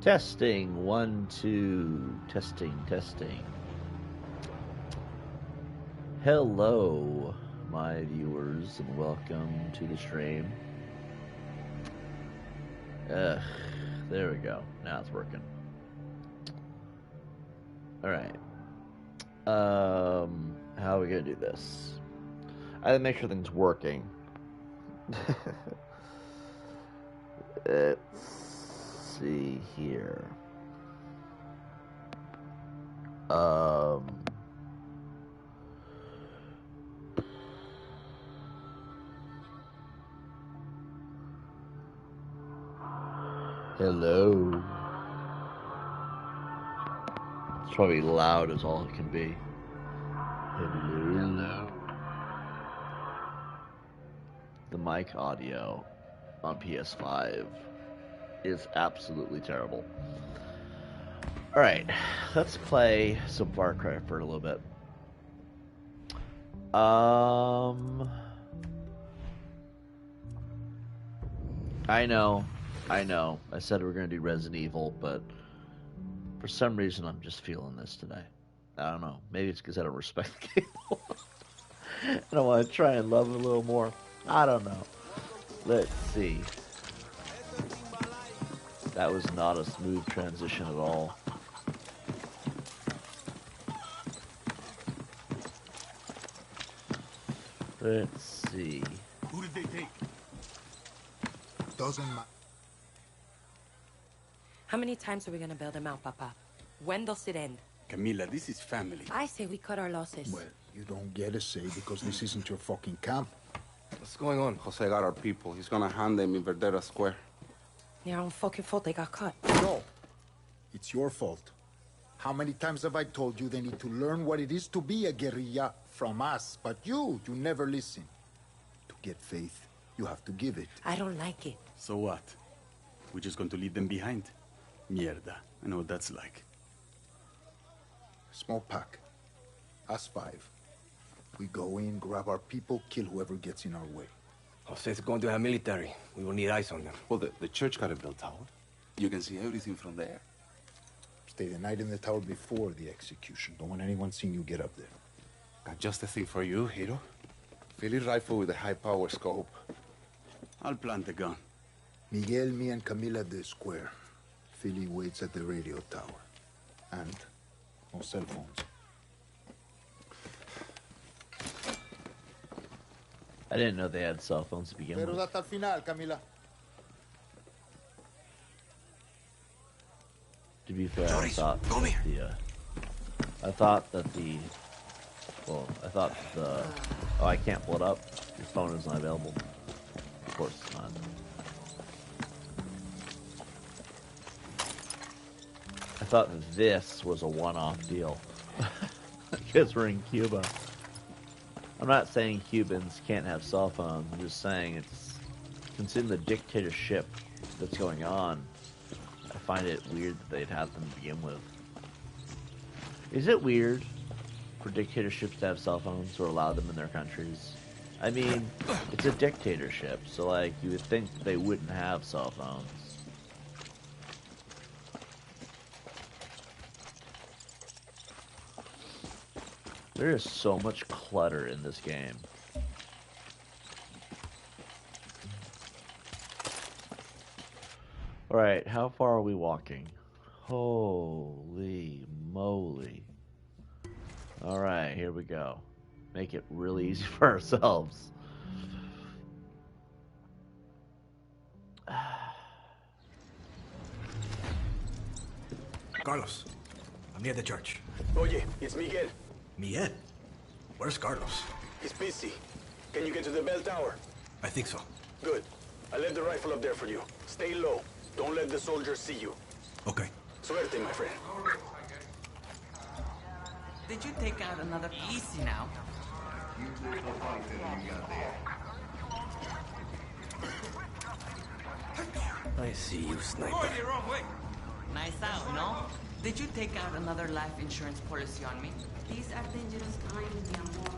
Testing, 1, 2, testing. Hello, my viewers, and welcome to the stream. There we go. Now it's working. Alright. How are we gonna do this? I gotta make sure things working. Let's see here. Hello. It's probably loud as all it can be. Hello. The mic audio on PS5 is absolutely terrible. Alright, let's play some Far Cry for a little bit. I know. I said we were going to do Resident Evil, but for some reason I'm just feeling this today. I don't know. Maybe it's because I don't respect the game. And I want to try and love it a little more. I don't know. Let's see. That was not a smooth transition at all. Let's see. Who did they take? Doesn't matter. How many times are we gonna bail them out, Papa? When does it end? Camila, this is family. I say we cut our losses. Well, you don't get a say because this isn't your fucking camp. What's going on? Jose got our people. He's gonna hand them in Verdera Square. Their own fucking fault they got caught. No, it's your fault. How many times have I told you they need to learn what it is to be a guerrilla from us? But you never listen. To get faith, you have to give it. I don't like it. So what? We're just going to leave them behind? Mierda. I know what that's like. Small pack. Us 5. We go in, grab our people, kill whoever gets in our way. Jose's going to have military. We will need eyes on them. Well, the church got a bell tower. You can see everything from there. Stay the night in the tower before the execution. Don't want anyone seeing you get up there. Got just the thing for you, hero. Philly rifle with a high-power scope. I'll plant the gun. Miguel, me, and Camila at the square. Philly waits at the radio tower. And no cell phones. I didn't know they had cell phones to begin with. hasta el final, Camila. To be fair, Joris, I thought that the oh, I can't pull it up. Your phone is not available. Of course it's not. I thought that this was a one-off deal. Because we're in Cuba. I'm not saying Cubans can't have cell phones. I'm just saying it's, considering the dictatorship that's going on, I find it weird that they'd have them to begin with. Is it weird for dictatorships to have cell phones or allow them in their countries? I mean, it's a dictatorship, so like you would think they wouldn't have cell phones. There is so much clutter in this game. Alright, how far are we walking? Holy moly. Alright, here we go. Make it really easy for ourselves. Carlos, I'm near the church. Oye, it's Miguel. Miguel? Where's Carlos? He's busy. Can you get to the bell tower? I think so. Good. I left the rifle up there for you. Stay low. Don't let the soldiers see you. Okay. Suerte, my friend. Did you take out another easy now? I see you, sniper. Nice out, no? Did you take out another life insurance policy on me? These are dangerous times, mi amor.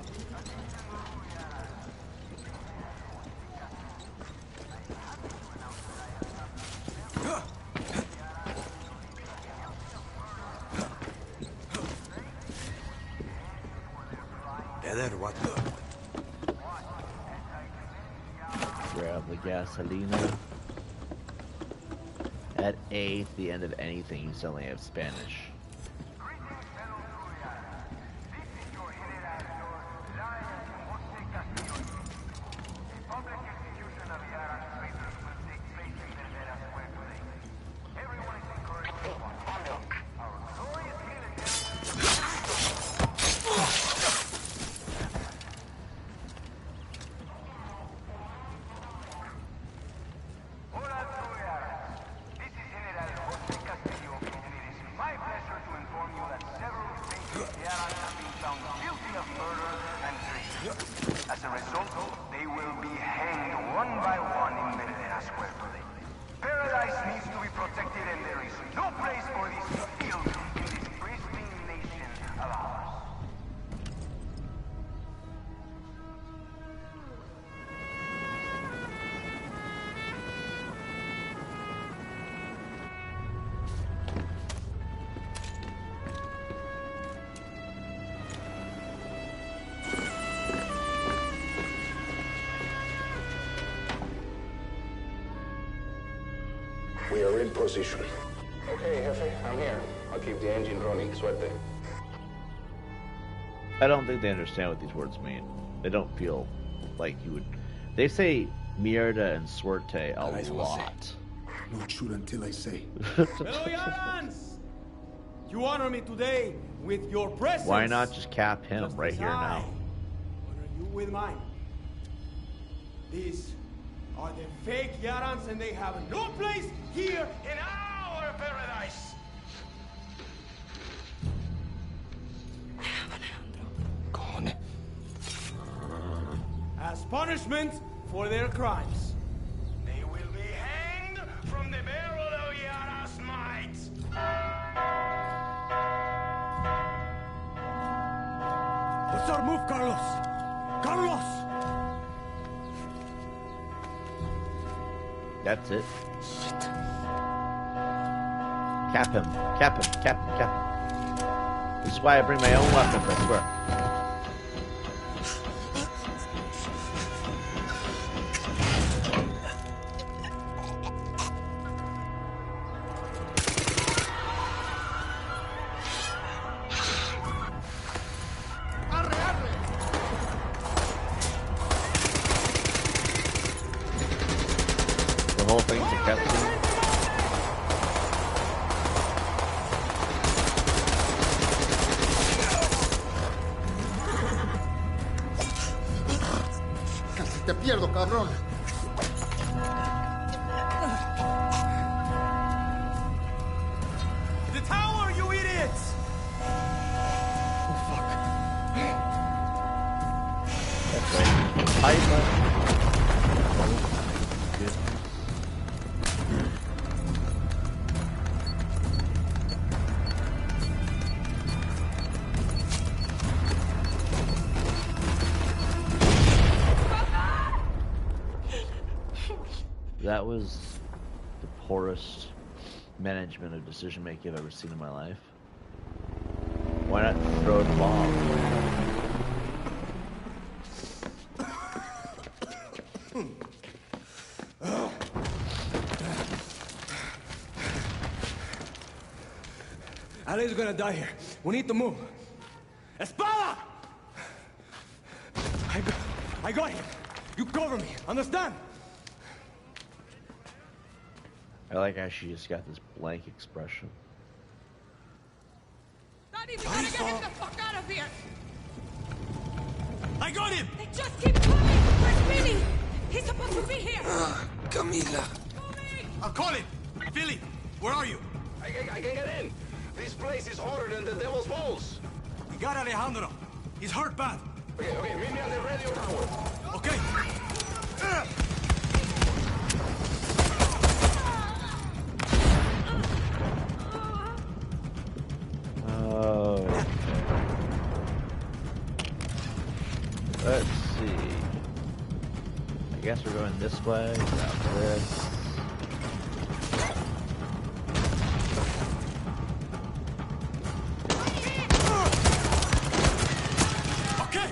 Joder, what the? Grab the gasolina. At A, at the end of anything, you suddenly have Spanish. As a result, they will be hanged one by one in Verdera Square today. Paradise needs to be protected, and there is no place for these ills in this pristine nation of ours. We are in position. Okay, Jefe, I'm here. I'll keep the engine running. Suerte. I don't think they understand what these words mean. They don't feel like you would. They say mierda and suerte a lot. Don't shoot until I say. Hello, Yarans! You honor me today with your presence. Why not just cap him Just right as here I now? honor you with mine. These are the fake Yarans, and they have no place here in our paradise. As punishment for their crimes, they will be hanged from the barrel of Yara's might. What's our move, Carlos? Carlos! That's it. Cap him. Cap him. Cap him. Cap him. This is why I bring my own weapons, I swear. The whole thing's a cutscene. Casi te pierdo, cabrón. The tower, you idiots! That's right. Piper. That was the poorest management of decision making I've ever seen in my life. Why not throw the bomb? Ali's gonna die here. We need to move. Espada! I got him. You cover me. Understand? I like how she just got this blank expression. Daddy, we gotta get him the fuck out of here! I got him! They just keep coming! Where's Billy? He's supposed to be here! Camila. I'll call him! Billy, where are you? I can get in. This place is hotter than the Devil's Balls. We got Alejandro. He's hurt bad. Okay, meet me on the radio tower. Okay. Oh. Let's see. I guess we're going this way. Grab this. Okay.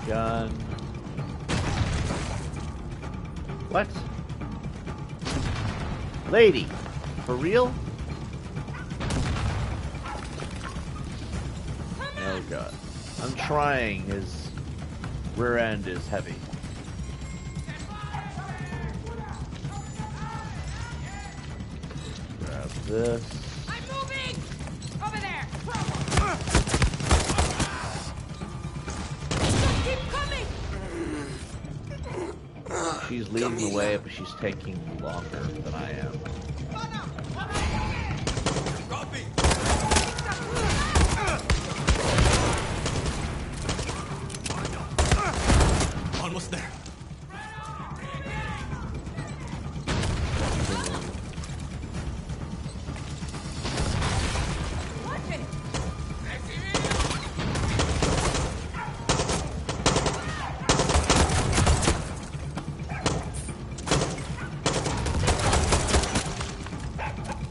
gun. What? Lady, for real? Oh god. I'm trying. His rear end is heavy. Grab this. I'm moving! Over there! Keep coming! She's leading the way, but she's taking longer than I am. Almost there.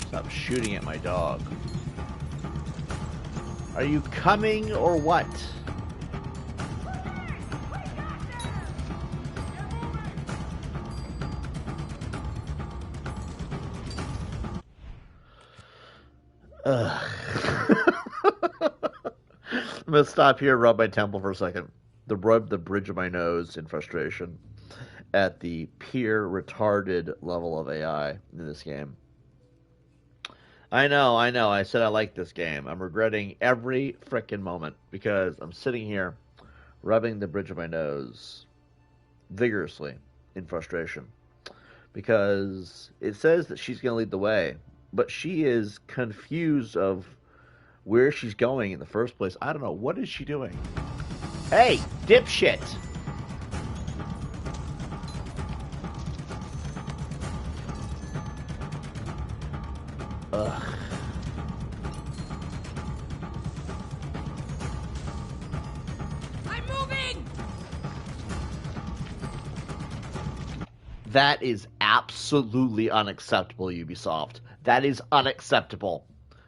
Stop shooting at my dog. Are you coming or what? Ugh. I'm gonna stop here and rub my temple for a second. Rub the bridge of my nose in frustration at the pure retarded level of AI in this game. I know. I said I like this game. I'm regretting every frickin' moment because I'm sitting here rubbing the bridge of my nose vigorously in frustration because it says that she's gonna lead the way, but she is confused of where she's going in the first place. I don't know. What is she doing? Hey, dipshit! Ugh. I'm moving! That is absolutely unacceptable, Ubisoft. That is unacceptable.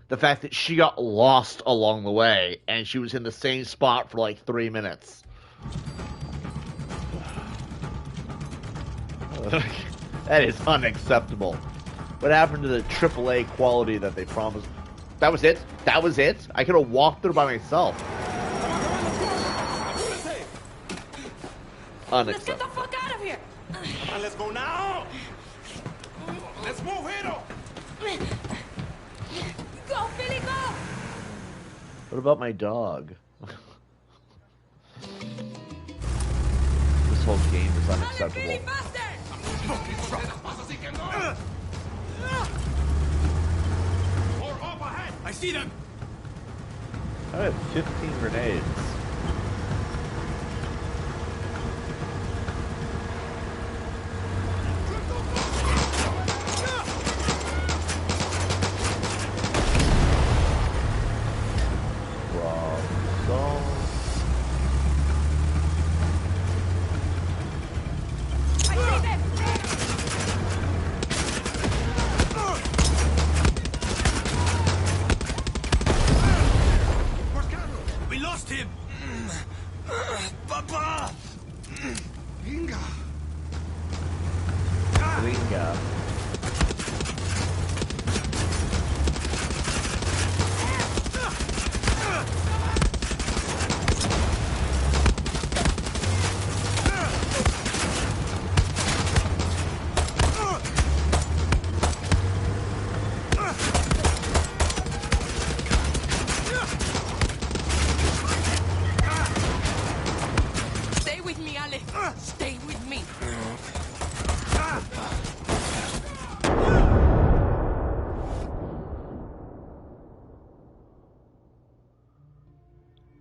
The fact that she got lost along the way and she was in the same spot for like 3 minutes. That is unacceptable. What happened to the AAA quality that they promised? That was it? That was it? I could have walked through by myself. Let's get the Unacceptable. fuck out of here! Let's go now! Let's move, Hero! Go, Billy, go! What about my dog? This whole game is unacceptable. I see them! I have 15 grenades. We lost him! Papa! Inga! Ringa. Stay with me, Ale. Stay with me.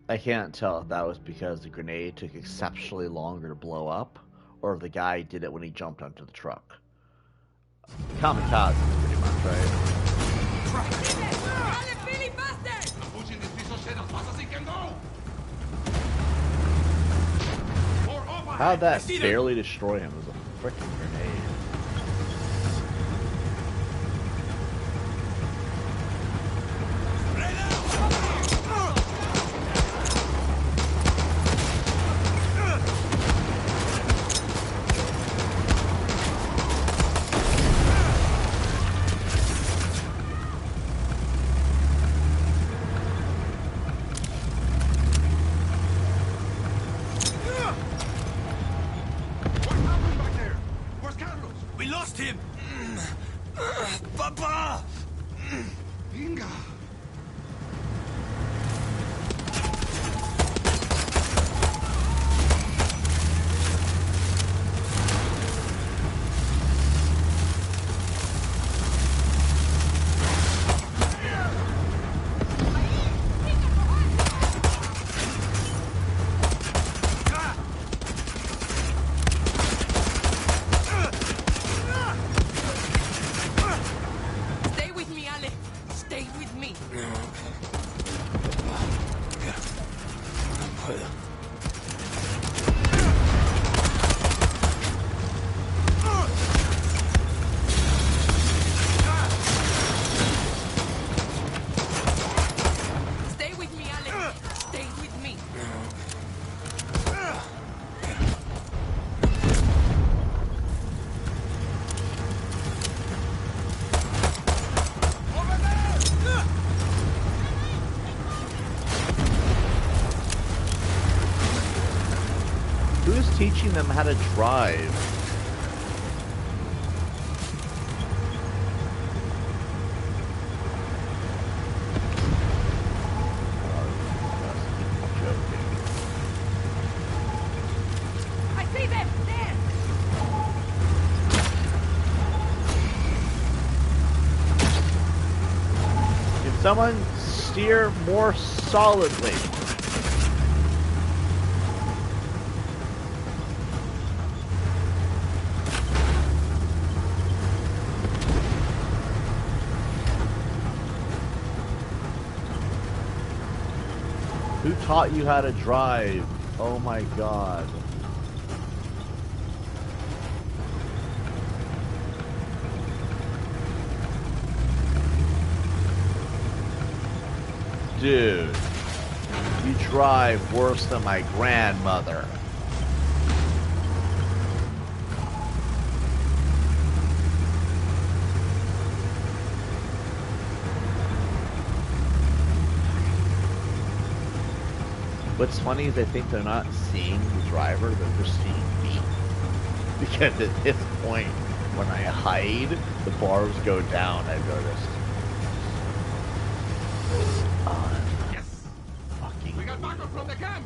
I can't tell if that was because the grenade took exceptionally longer to blow up, or if the guy did it when he jumped onto the truck. Kamikaze, pretty much, right? Ale, Billy, bastard! How'd that barely destroy him? It was a freaking grenade. him! Papa! Venga! Stay with me, Ale. Stay with me. Stay with me, Ale. Stay with me. Who's teaching them how to drive? I see them. There. Can someone steer more solidly? Who taught you how to drive? Oh my god. Dude, you drive worse than my grandmother. What's funny is I think they're not seeing the driver, they're just seeing me. Because at this point, when I hide, the bars go down, I've noticed. Yes! Fucking We got backup from the camp!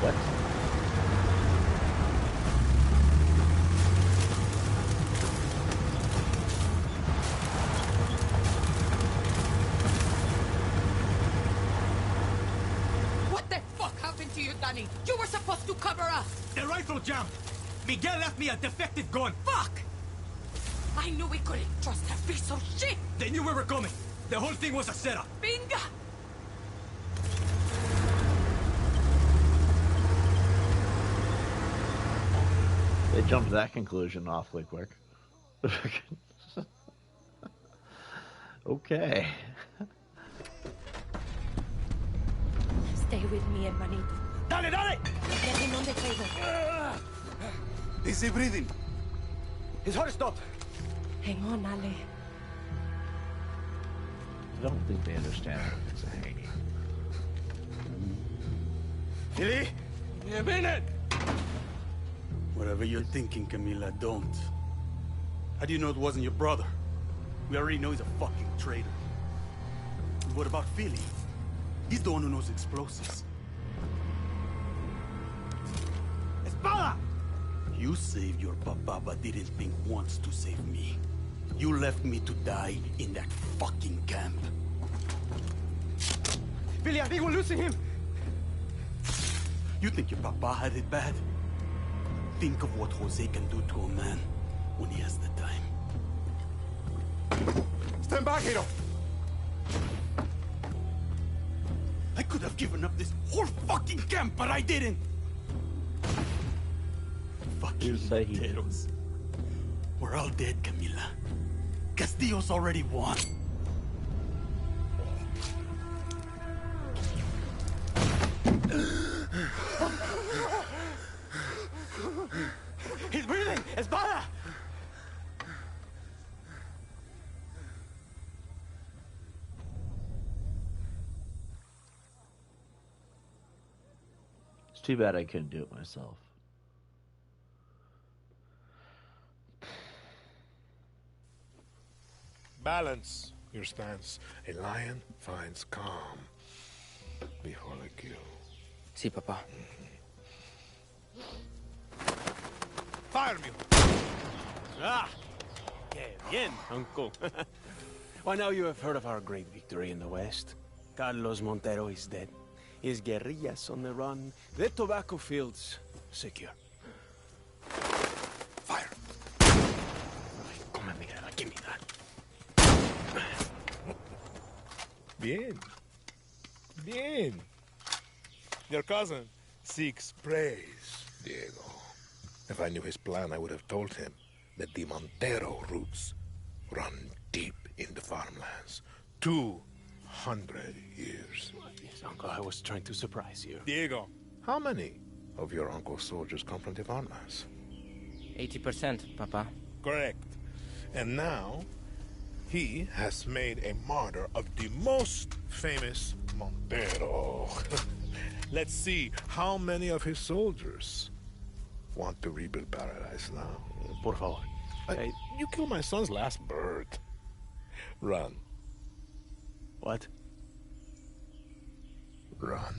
what? What the fuck happened to you, Danny? You were supposed to cover us. The rifle jammed! Miguel left me a defective gun! Fuck! I knew we couldn't trust that piece of shit. They knew we were coming! The whole thing was a setup! Binga! They jumped to that conclusion awfully quick. Okay. Stay with me, hermanito. Dale, dale! Get him on the table. Is he breathing? His heart stopped! Hang on, Ale. I don't think they understand what it's a hanging. Philly? A minute! Whatever you're thinking, Camila, don't. How do you know it wasn't your brother? We already know he's a fucking traitor. What about Philly? He's the one who knows explosives. Espada! You saved your papa, but didn't think once to save me. You left me to die in that fucking camp. Billy, I think we're losing him! You think your papa had it bad? Think of what Jose can do to a man when he has the time. Stand back, Hiro! I could have given up this whole fucking camp, but I didn't! Fucking say he did. potatoes. We're all dead, Camila. Castillo's already won. He's breathing! Espada! It's too bad I couldn't do it myself. Balance your stance. A lion finds calm before the kill. Sí, papá. Fire me. Ah! Que bien, uncle. Well, now you have heard of our great victory in the West. Carlos Montero is dead. His guerrillas on the run. The tobacco fields secure. Fire. Come on, Miguel, give me that. Bien. Bien. Your cousin seeks praise, Diego. If I knew his plan, I would have told him that the Montero roots run deep in the farmlands. 200 years. Yes, Uncle, I was trying to surprise you. Diego, how many of your uncle's soldiers come from the farmlands? 80%, Papa. Correct. And now, he has made a martyr of the most famous Montero. Let's see how many of his soldiers want to rebuild paradise now. Por favor. You killed my son's last bird. Run. What? Run.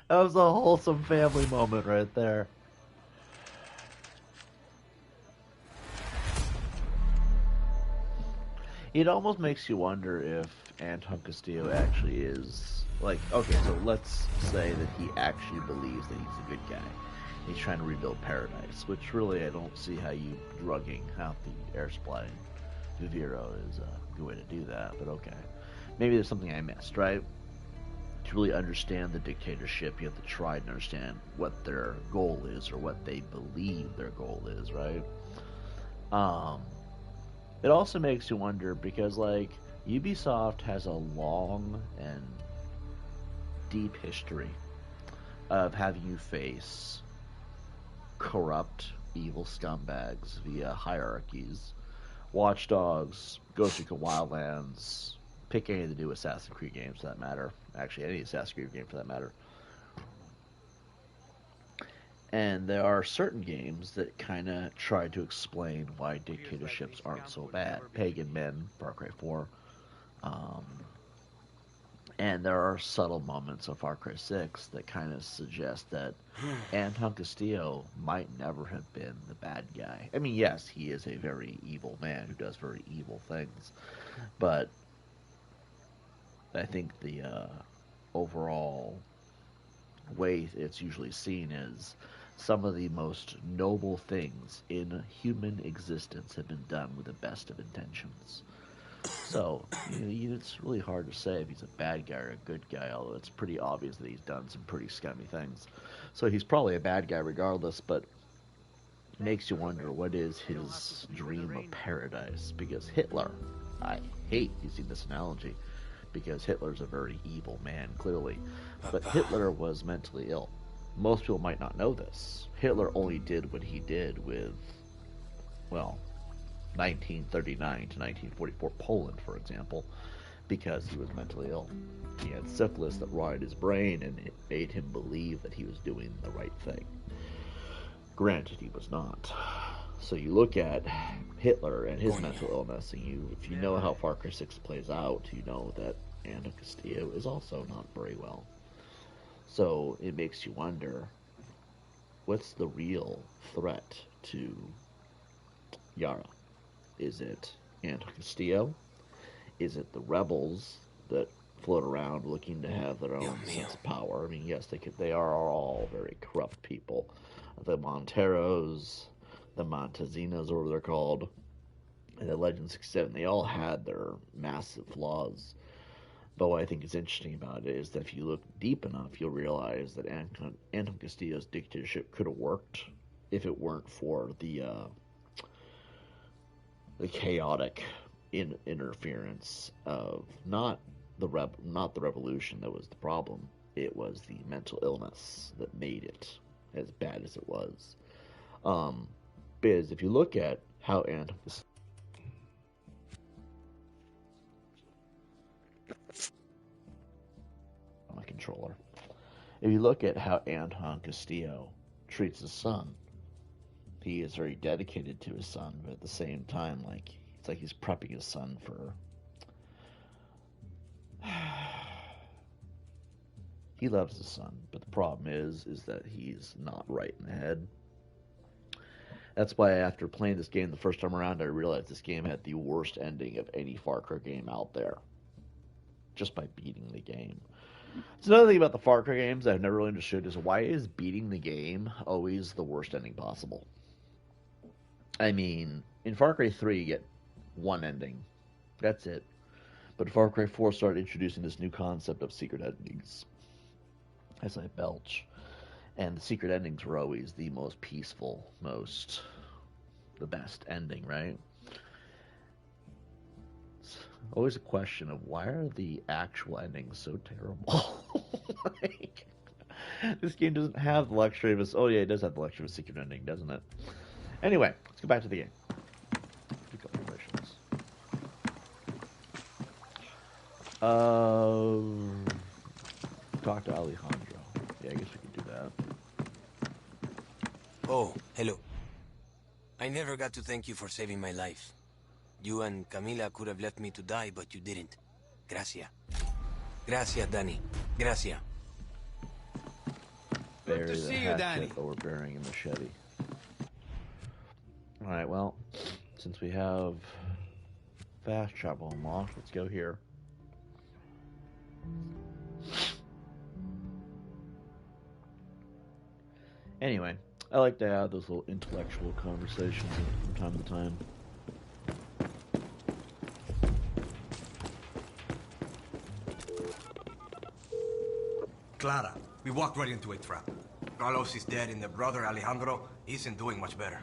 That was a wholesome family moment right there. It almost makes you wonder if Anton Castillo actually is, like, okay, so let's say that he actually believes that he's a good guy. He's trying to rebuild paradise, which really I don't see how you drugging out the air supply in Viviro is a good way to do that, but okay. Maybe there's something I missed, right? To really understand the dictatorship, you have to try and understand what their goal is or what they believe their goal is, right? It also makes you wonder because, like, Ubisoft has a long and deep history of having you face corrupt, evil scumbags via hierarchies. Watch Dogs, Ghost Recon Wildlands, pick any of the new Assassin's Creed games for that matter. Actually, any Assassin's Creed game for that matter. And there are certain games that kind of try to explain why dictatorships aren't so bad. Pagan Men, Far Cry 4. And there are subtle moments of Far Cry 6 that kind of suggest that Anton Castillo might never have been the bad guy. I mean, yes, he is a very evil man who does very evil things. But I think the overall way it's usually seen is some of the most noble things in human existence have been done with the best of intentions. So, it's really hard to say if he's a bad guy or a good guy, although it's pretty obvious that he's done some pretty scummy things. So he's probably a bad guy regardless, but it makes you wonder what is his dream of paradise. Because Hitler, I hate using this analogy, because Hitler's a very evil man, clearly. But Hitler was mentally ill. Most people might not know this. Hitler only did what he did with, well, 1939 to 1944 Poland, for example, because he was mentally ill. He had syphilis that rotted his brain, and it made him believe that he was doing the right thing. Granted, he was not. So you look at Hitler and his mental illness, and if you know how Far Cry 6 plays out, you know that Anton Castillo is also not very well. So it makes you wonder, what's the real threat to Yara? Is it Anton Castillo? Is it the rebels that float around looking to have their own sense of power? I mean, yes, they are all very corrupt people. The Monteros, the Montezinos, or whatever they're called, and the Legend 67, they all had their massive flaws. But what I think is interesting about it is that if you look deep enough, you'll realize that Anton Castillo's dictatorship could have worked if it weren't for the chaotic interference of not the revolution that was the problem. It was the mental illness that made it as bad as it was. Because if you look at how Anton controller. If you look at how Anton Castillo treats his son, he is very dedicated to his son, but at the same time, like it's like he's prepping his son for. He loves his son, but the problem is that he's not right in the head. That's why after playing this game the first time around, I realized this game had the worst ending of any Far Cry game out there. Just by beating the game. It's another thing about the Far Cry games that I've never really understood is why is beating the game always the worst ending possible? I mean, in Far Cry 3 you get one ending. That's it. But Far Cry 4 started introducing this new concept of secret endings. As I belch. And the secret endings were always the most peaceful, the best ending, right? It's always a question of why are the actual endings so terrible? Like, this game doesn't have the luxury of a... Oh yeah, it does have the luxury of a secret ending, doesn't it? Anyway, let's go back to the game. A couple of missions. Talk to Alejandro. Yeah, I guess we could do that. Oh, hello. I never got to thank you for saving my life. You and Camila could have left me to die, but you didn't. Gracias. Gracias, Danny. Gracias. Bury the hatchet over burying a machete. Alright, well, since we have fast travel unlocked, let's go here. Anyway, I like to have those little intellectual conversations from time to time. Clara, we walked right into a trap. Carlos is dead and the brother Alejandro isn't doing much better.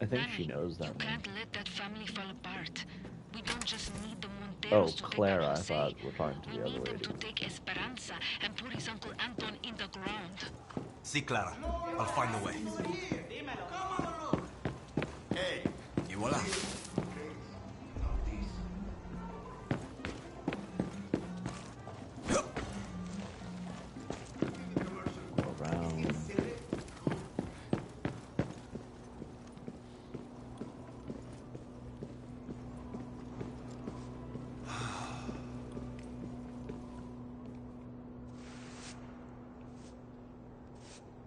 I think she knows that. You can't let that family fall apart. We don't just need the Oh, Monteros to Clara, I take thought we were talking to the other them lady. to take Esperanza and put his Uncle Anton in the ground. See, Clara, I'll find a way. Hey, y voila. Around.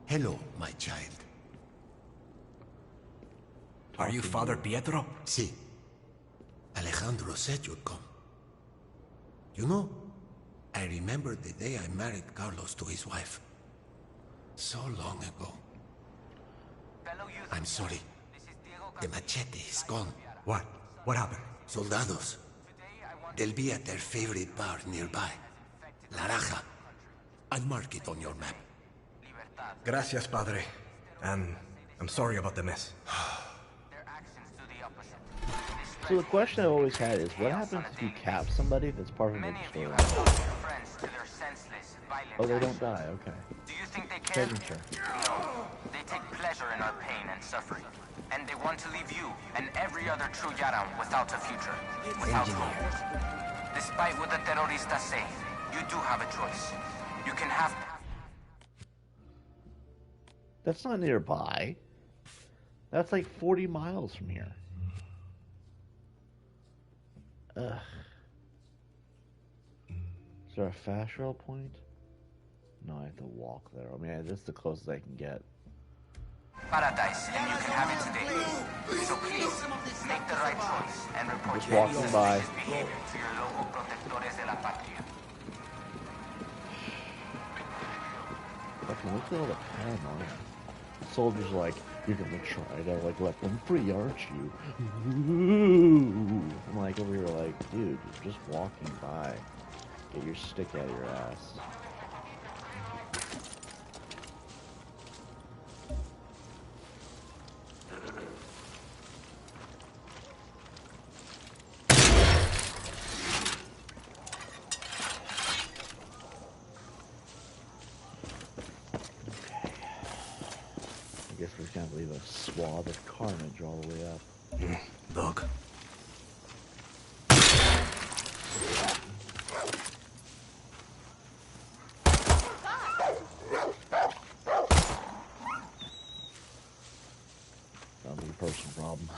Hello, my child. Are you Father Pietro? Si. Alejandro said you'd come. You know, I remember the day I married Carlos to his wife. So long ago. I'm sorry. The machete is gone. What? What happened? Soldados. They'll be at their favorite bar nearby. La Raja. I'll mark it on your map. Gracias, Padre. And I'm sorry about the mess. So the question I always had is, what happens if you cap somebody that's part of a major story? Oh, they don't die, okay. Do you think they care? Making sure. No. They take pleasure in our pain and suffering. And they want to leave you and every other true Yaran without a future. Without hope. Despite what the terroristas say, you do have a choice. You can have... That's not nearby. That's like 40 miles from here. Ugh. Is there a fast rail point? No, I have to walk there. I mean, that's the closest I can get. Paradise, and you can have it today. So please, make the right choice and report Just your walking by. behavior to your local protectores de la patria. Fucking look at all the paranoia. Soldiers are like, you're gonna try to like let them free, aren't you? Ooh. I'm like over here like, dude, you're just walking by. Get your stick out of your ass. I guess we're just gonna leave a swath of carnage all the way up. Look. personal problem.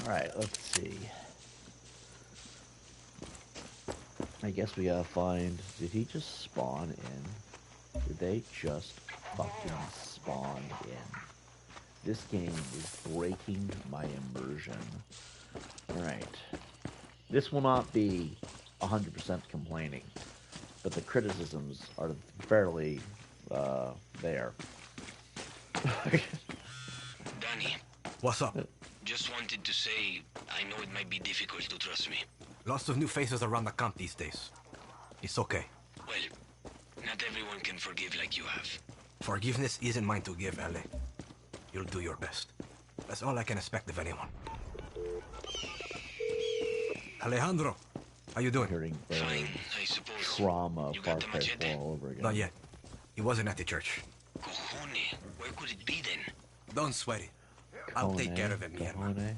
Alright, let's see. I guess we gotta find... Did he just spawn in? Did they just fucking spawn in? This game is breaking my immersion. Alright. This will not be 100% complaining, but the criticisms are fairly there. Danny. What's up? Just wanted to say, I know it might be difficult to trust me. Lots of new faces around the camp these days. It's okay. Well, not everyone can forgive like you have. Forgiveness isn't mine to give, Ale. You'll do your best. That's all I can expect of anyone. Alejandro, how you doing? Hearing Fine, I suppose. Trauma, Far Cry 4 all over again. Not yet. He wasn't at the church. Cojone, where could it be then? Don't sweat it. I'll take care of it, mi hermano.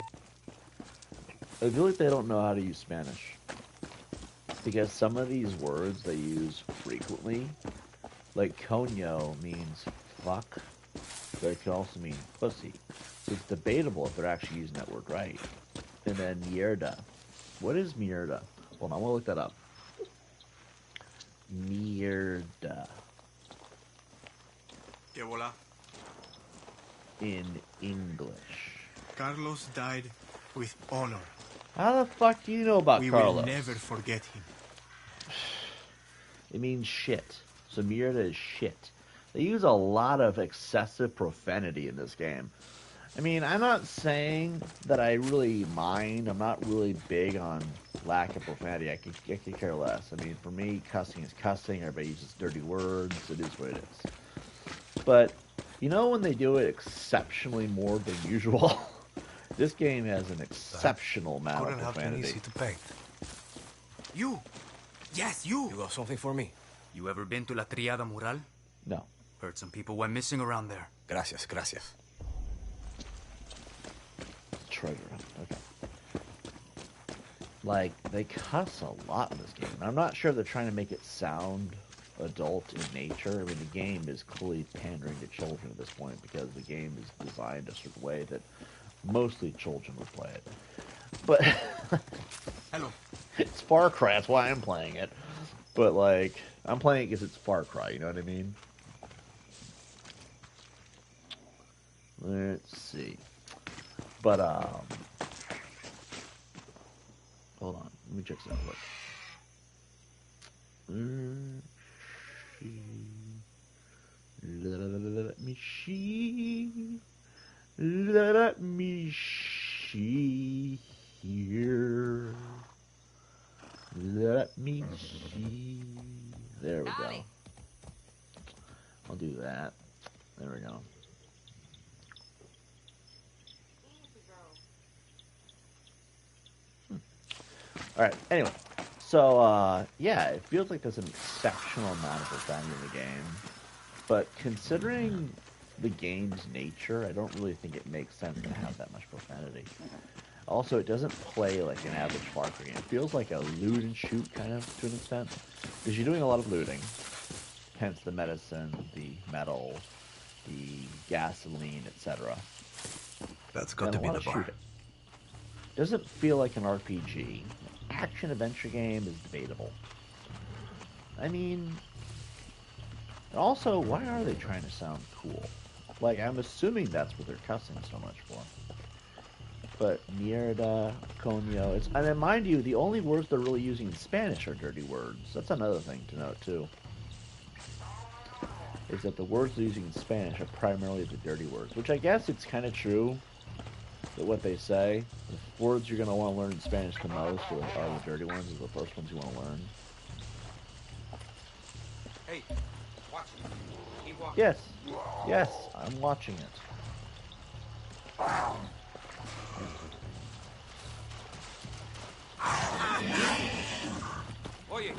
I feel like they don't know how to use Spanish. Because some of these words they use frequently, like coño means fuck, but it can also mean pussy. So it's debatable if they're actually using that word right. And then mierda. What is mierda? Hold on, I want to look that up. Mierda. Que voila. In English. Carlos died with honor. How the fuck do you know about Carlos? We will never forget him. It means shit. So mierda is shit. They use a lot of excessive profanity in this game. I mean, I'm not saying that I really mind. I'm not really big on lack of profanity. I could care less. I mean, for me, cussing is cussing. Everybody uses dirty words. It is what it is. But, you know when they do it exceptionally more than usual? This game has an exceptional amount of profanity. Couldn't have been easy to paint. You! Yes, you! You got something for me? You ever been to La Triada Mural? No. Heard some people went missing around there. Gracias, gracias. Treasure. Okay. Like, they cuss a lot in this game. And I'm not sure they're trying to make it sound adult in nature. I mean, the game is clearly pandering to children at this point because the game is designed a certain way that mostly children would play it. But hello, it's Far Cry. That's why I'm playing it. But like, I'm playing it because it's Far Cry. You know what I mean? Let's see. But hold on. Let me check this out. Look. Let me see. Let me see here. Let me see. There we go. I'll do that. There we go. Alright, anyway. So, yeah, it feels like there's an exceptional amount of profanity in the game. But considering the game's nature, I don't really think it makes sense to have that much profanity. Also, it doesn't play like an average Far Cry game. It feels like a loot and shoot kind of to an extent. Because you're doing a lot of looting. Hence the medicine, the metal, the gasoline, etc. That's got to be the bar. Shooting. Doesn't feel like an RPG. Action-adventure game is debatable. I mean... Also, why are they trying to sound cool? Like, I'm assuming that's what they're cussing so much for. But mierda, coño, it's... And then, mind you, the only words they're really using in Spanish are dirty words. That's another thing to note, too. Is that the words they're using in Spanish are primarily the dirty words. Which I guess it's kind of true that what they say. The words you're going to want to learn in Spanish the most are the dirty ones, are the first ones you want to learn. Hey, watch it. Keep walking. Yes. Yes, I'm watching it. Oye.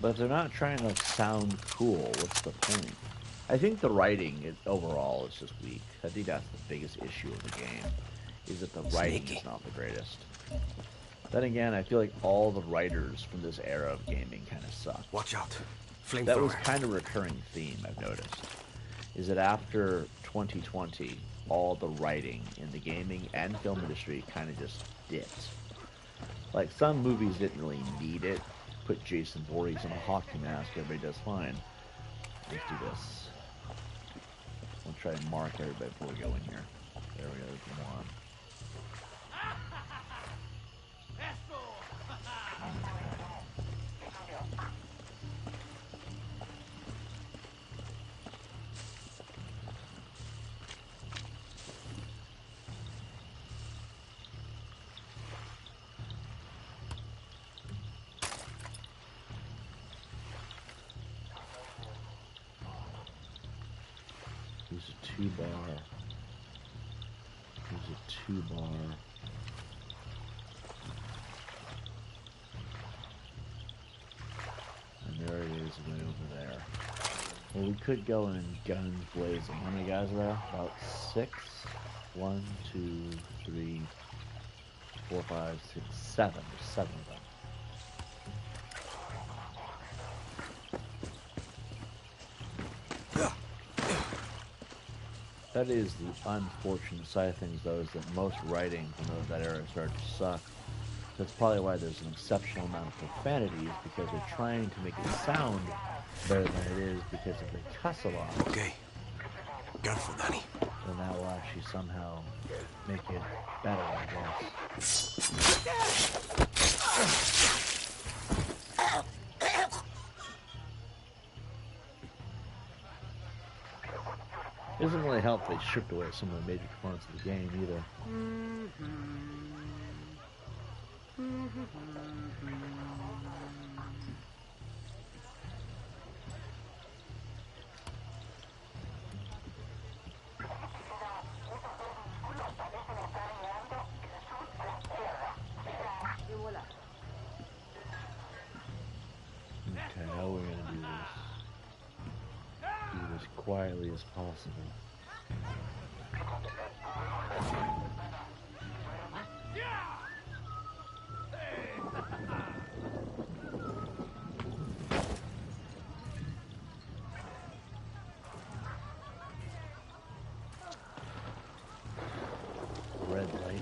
But if they're not trying to sound cool, what's the point? I think the writing overall is just weak. I think that's the biggest issue of the game, is that the writing is not the greatest. Then again, I feel like all the writers from this era of gaming kind of suck. Watch out. That was kind of a recurring theme I've noticed, is that after 2020, all the writing in the gaming and film industry kind of just dipped. Like, some movies didn't really need it. Put Jason Voorhees in a hockey mask, everybody does fine. Let's do this. I'll try and mark everybody before we go in here. There we go, there's one. Here's a 2-bar. Here's a 2-bar. And there it is, way over there. Well, we could go in guns blazing. How many guys are there? About 6. 1, 2, 3, 4, 5, 6, 7. There's 7 of them. That is the unfortunate side of things, though, is that most writing from that era started to suck. That's probably why there's an exceptional amount of profanity, is because they're trying to make it sound better than it is because if they cuss a lot. Okay. Careful, Danny. Then that will actually somehow make it better, I guess. It doesn't really help they stripped away some of the major components of the game either. Okay, how are we gonna do this? Do this quietly as possible. Red light.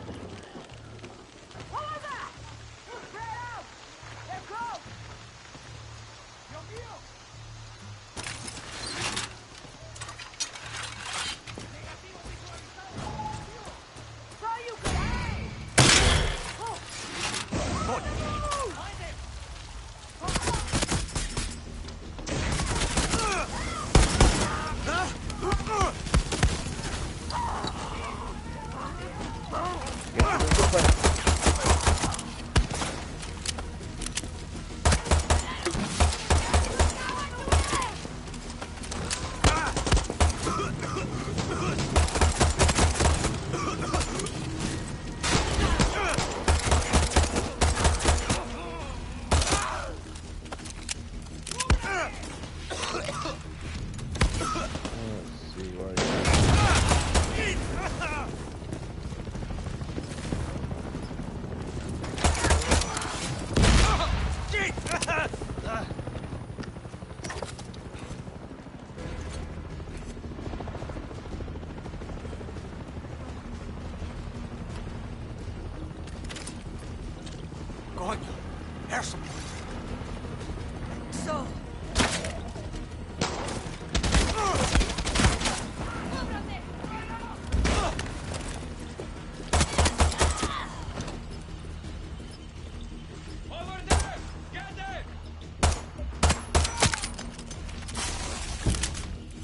So.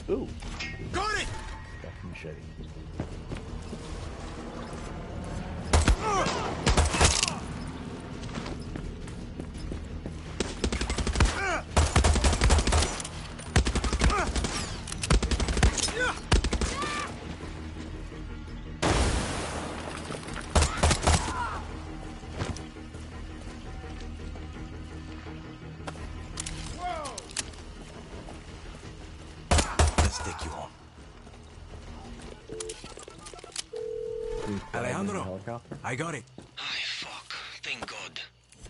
Ooh. Got it! Got the machete. That's take you home. Alejandro, I got it. Thank God.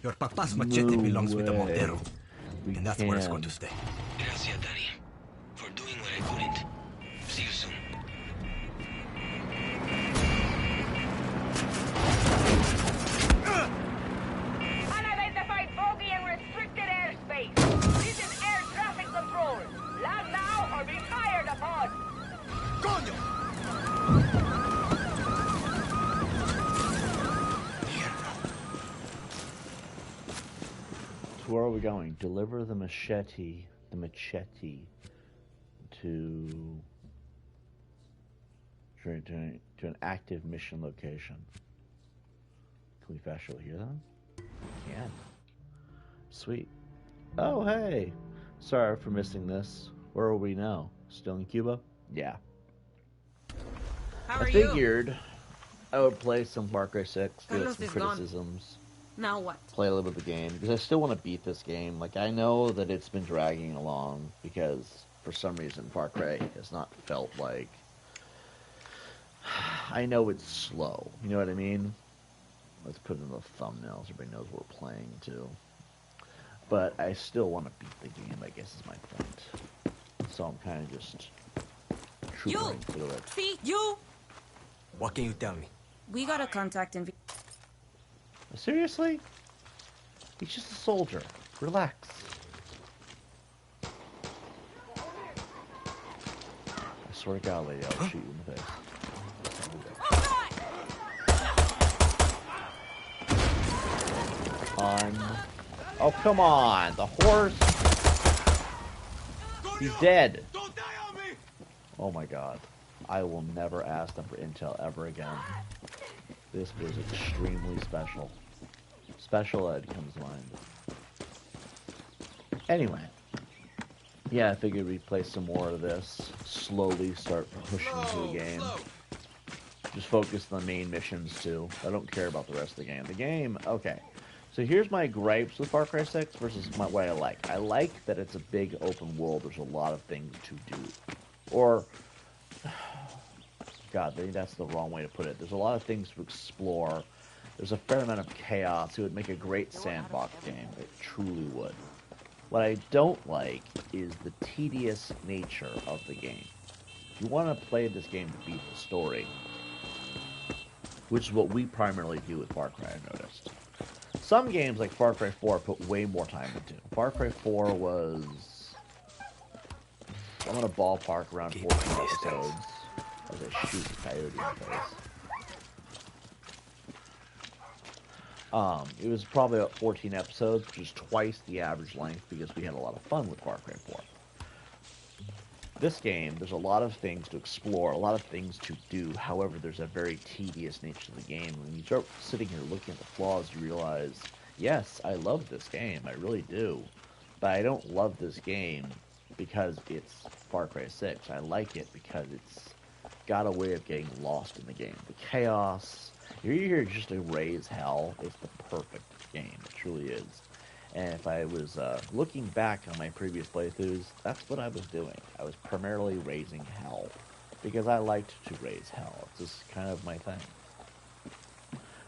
Your papa's machete belongs with the Montero. And that's where it's going to stay. Gracias, Daddy. For doing what I couldn't. See you soon. Unidentified bogey in restricted airspace. This is air traffic control. Land now or be fired upon. Coño! So where are we going? Deliver the machete to an active mission location. Can we facially hear them? We can. Sweet. Oh, hey. Sorry for missing this. Where are we now? Still in Cuba? Yeah. How are I you? figured I would play some Far Cry 6, give it Carlos some is gone. criticisms. Now what? Play a little bit of the game because I still want to beat this game. Like, I know that it's been dragging along because for some reason Far Cry has not felt like. I know it's slow. You know what I mean? Let's put it in the thumbnail so everybody knows what we're playing too. But I still want to beat the game, I guess is my point. So I'm kind of just troopering through it. See, you. What can you tell me? We got a contact in. Seriously? He's just a soldier. Relax. I swear to God, lady, I'll shoot you in the face. Oh, come on! The horse! He's dead! Oh my God. I will never ask them for intel ever again. This was extremely special. Special ed comes to mind. Anyway. Yeah, I figured we'd play some more of this. Slowly start pushing through the game. Just focus on the main missions too. I don't care about the rest of the game. The game, okay. So here's my gripes with Far Cry 6 versus what I like. I like that it's a big open world. There's a lot of things to do. Or, God, maybe that's the wrong way to put it. There's a lot of things to explore. There's a fair amount of chaos. It would make a great sandbox game. It truly would. What I don't like is the tedious nature of the game. If you want to play this game to beat the story, which is what we primarily do with Far Cry, I noticed. Some games, like Far Cry 4, put way more time into. Far Cry 4 was... I'm going to ballpark around 14 episodes. As I shoot a coyote in the face. It was probably about 14 episodes, which is twice the average length because we had a lot of fun with Far Cry 4. This game, there's a lot of things to explore, a lot of things to do. However, there's a very tedious nature to the game. When you start sitting here looking at the flaws, you realize, yes, I love this game, I really do. But I don't love this game because it's Far Cry 6. I like it because it's got a way of getting lost in the game. The chaos, you're here just to raise hell. It's the perfect game. It truly is. And if I was looking back on my previous playthroughs, that's what I was doing. I was primarily raising hell because I liked to raise hell. It's just kind of my thing.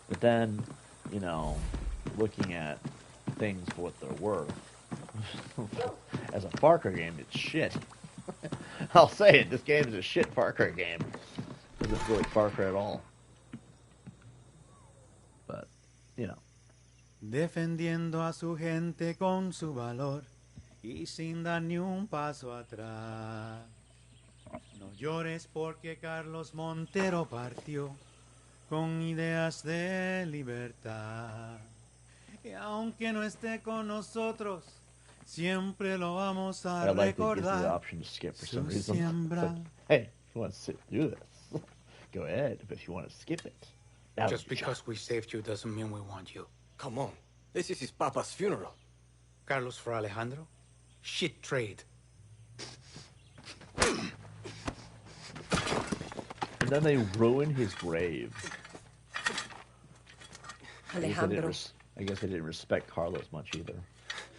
But then, you know, looking at things for what they're worth, as a Far Cry game, it's shit. I'll say it. This game is a shit Far Cry game. It doesn't feel like Far Cry at all. But, you know. Defendiendo a su gente con su valor y sin dar ni un paso atrás. No llores porque Carlos Montero partió con ideas de libertad. Y aunque no esté con nosotros, siempre lo vamos a I like that it gives you the recordar. option to skip for some Su reason. siembra. It's like, hey, if you want to sit through this, go ahead. But if you want to skip it, that Just would be because we saved you doesn't mean we want you. Come on. This is his papa's funeral. Carlos for Alejandro? Shit trade. And then they ruin his grave. Alejandro. I guess they didn't respect Carlos much either.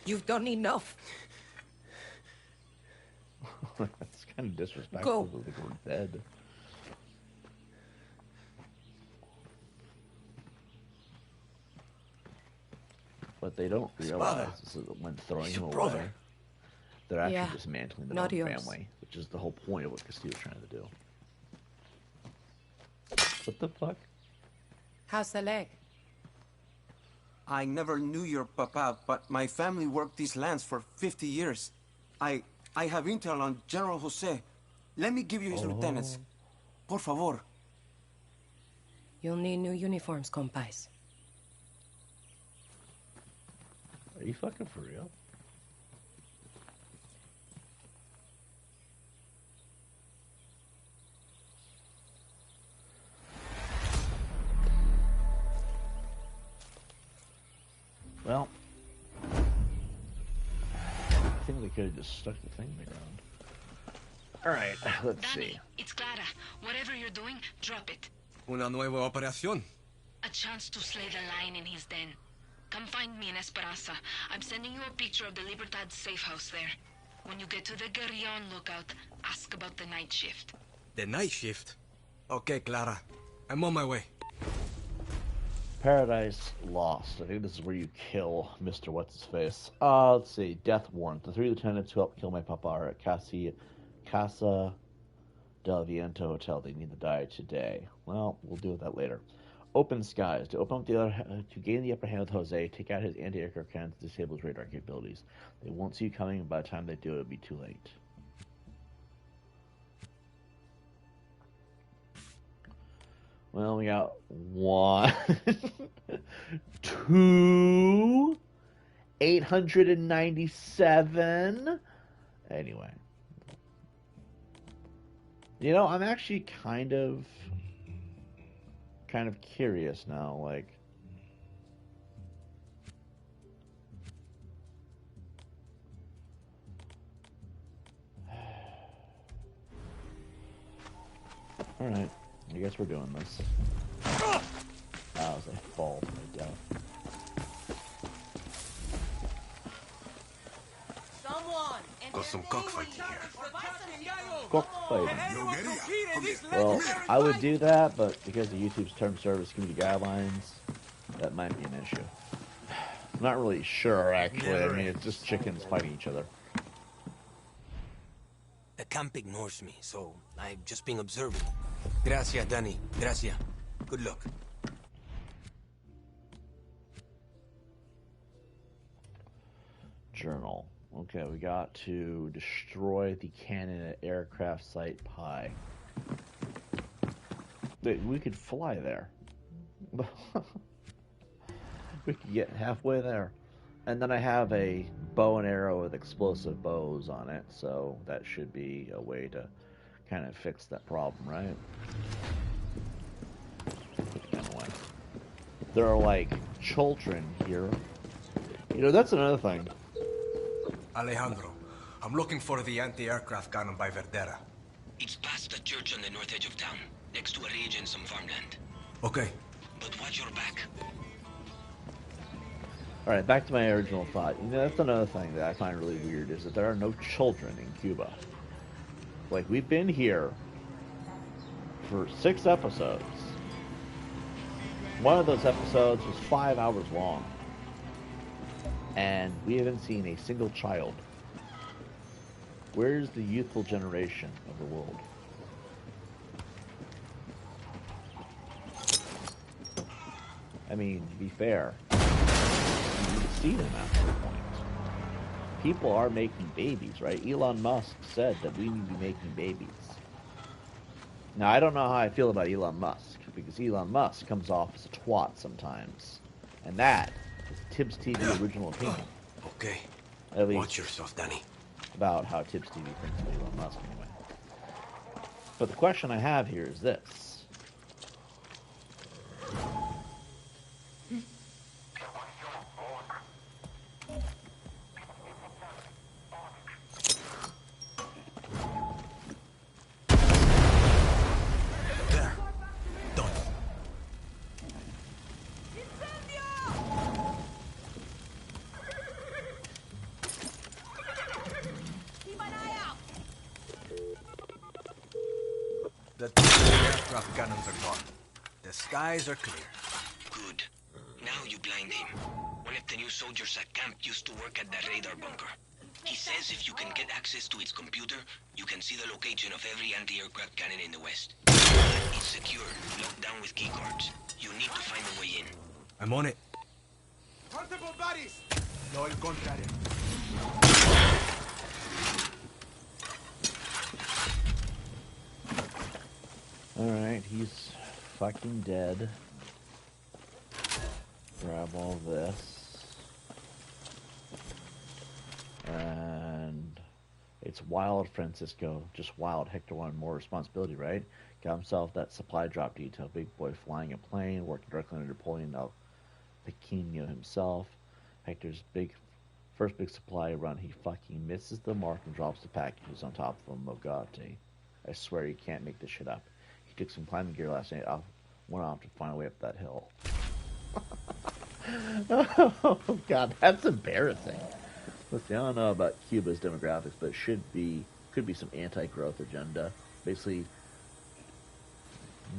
You've done enough. That's kind of disrespectful to the word dead. What they don't realize is that when throwing him away, they're actually dismantling their own family, which is the whole point of what Castillo's trying to do. What the fuck? How's the leg? I never knew your papa, but my family worked these lands for 50 years. I have intel on General Jose. Let me give you his lieutenants. Por favor. You'll need new uniforms, compais. Are you fucking for real? Well, I think we could have just stuck the thing in the ground. Alright, let's see. It's Clara. Whatever you're doing, drop it. Una nueva operación. A chance to slay the lion in his den. Come find me in Esperanza. I'm sending you a picture of the Libertad safe house there. When you get to the Guerrillon lookout, ask about the night shift. The night shift? Okay, Clara. I'm on my way. Paradise Lost. I think this is where you kill Mr. What's-His-Face. Let's see. Death Warrant. The 3 lieutenants who helped kill my papa are at Casa del Viento Hotel. They need to die today. Well, we'll deal with that later. Open Skies. To open up to gain the upper hand with Jose, take out his anti-aircraft cannons to disable his radar capabilities. They won't see you coming, and by the time they do, it'll be too late. Well, we got 1, 2, 897. Anyway. You know, I'm actually kind of curious now, like, alright, I guess we're doing this. That was a fall to my death. Got some cockfighting here. Cockfighting. Well, I would do that, but because of YouTube's term service community guidelines, that might be an issue. I'm not really sure, actually. I mean, it's just chickens fighting each other. The camp ignores me, so I'm just being observant. Gracias, Danny. Gracias. Good luck. Journal. Okay, we got to destroy the cannon at aircraft site Pi. We could fly there. We could get halfway there. And then I have a bow and arrow with explosive bows on it, so that should be a way to kind of fix that problem, right? Anyway. There are, like, children here. You know, that's another thing. Alejandro, I'm looking for the anti-aircraft cannon by Verdera. It's past the church on the north edge of town, next to a ridge and some farmland. Okay. But watch your back. Alright, back to my original thought. You know, that's another thing that I find really weird, is that there are no children in Cuba. Like, we've been here for 6 episodes. One of those episodes was 5 hours long. And we haven't seen a single child. Where's the youthful generation of the world? I mean, to be fair, you see them after a point. People are making babies, right? Elon Musk said that we need to be making babies. Now, I don't know how I feel about Elon Musk, because Elon Musk comes off as a twat sometimes. And that is Tibbs TV original opinion. Okay. At least watch yourself, Danny. About how Tibbs TV thinks of Elon Musk, anyway. But the question I have here is this. The aircraft cannons are gone. The skies are clear. Good. Now you blind him. One of the new soldiers at camp used to work at the radar bunker. He says if you can get access to its computer, you can see the location of every anti-aircraft cannon in the West. It's secure, locked down with keycards. You need to find a way in. I'm on it. Multiple bodies! No, el contrario. Alright, he's fucking dead. Grab all this. And it's wild, Francisco. Just wild. Hector wanted more responsibility, right? Got himself that supply drop detail. Big boy flying a plane, working directly under Napoleon Del Pequeno himself. Hector's first big supply run. He fucking misses the mark and drops the packages on top of a Mogatti. I swear you can't make this shit up. He took some climbing gear last night. Went off to find a way up that hill. Oh god, that's embarrassing. Listen, I don't know about Cuba's demographics, but it could be some anti-growth agenda. Basically,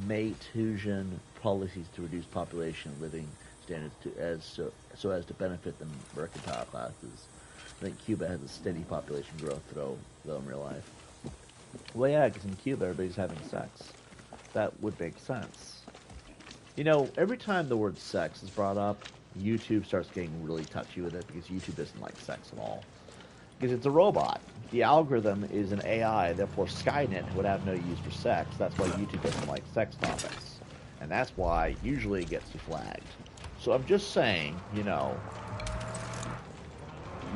Malthusian policies to reduce population and living standards so as to benefit the mercantile classes. I think Cuba has a steady population growth, though in real life. Well, yeah, because in Cuba everybody's having sex. That would make sense. You know, every time the word sex is brought up, YouTube starts getting really touchy with it because YouTube doesn't like sex at all. Because it's a robot. The algorithm is an AI, therefore Skynet would have no use for sex. That's why YouTube doesn't like sex topics. And that's why usually it gets flagged. So I'm just saying, you know,